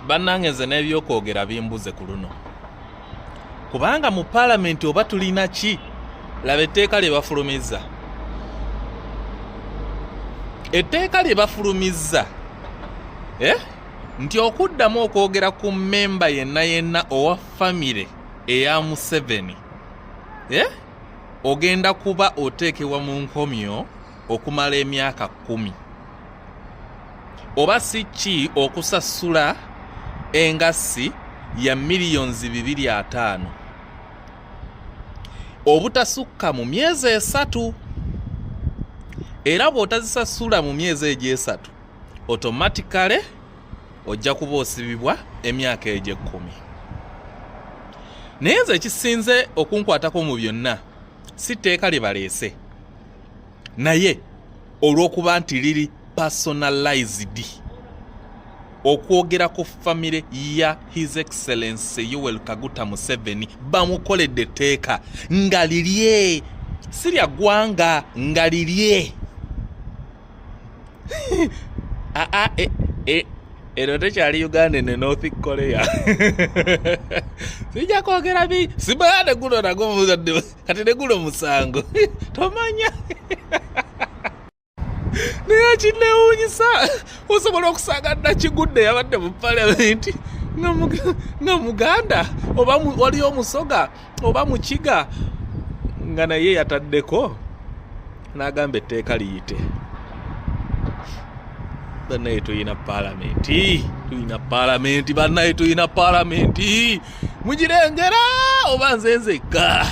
bannange nze n'ebyokwogera bimbuze ku luno kubanga mu paalamenti oba tulina ki laba etteeka lye bafulumizza nti okuddamu okwogera ku mmemba yenna owa famire eya Museveni ogenda kuba oteekebwa mu nkomyo okumala emyaka 10 oba si ki okusasula engassi ya $2.5 million obutasukka mu myezi 3 era bw'otazisasula mu myezi egyo 3 automatically ojja kuba osibibwa emyaka egyo 10. Naye nze ekisinze okunkwatako mu byonna si tteeka lye baleese naye olw'okuba nti liri personalized okwogera ku famire ya His Excellency Yoweri Kaguta Museveni bamukoledde etteeka nga lirye si lya ggwanga nga lirye ero tekyali Uganda ne North Korea sijja kwogera bi sibaade guno nago kati ne guno musango tomanya naye kinewuunyisa osobola okusanga Nakigudde yabadde mu paalamenti nga Muganda oba waliyo Omusoga oba Mukiga nga naye yataddeko n'agamba etteeka liyite. Bannaye tulina paalamenti mugirengera oba nze nzekka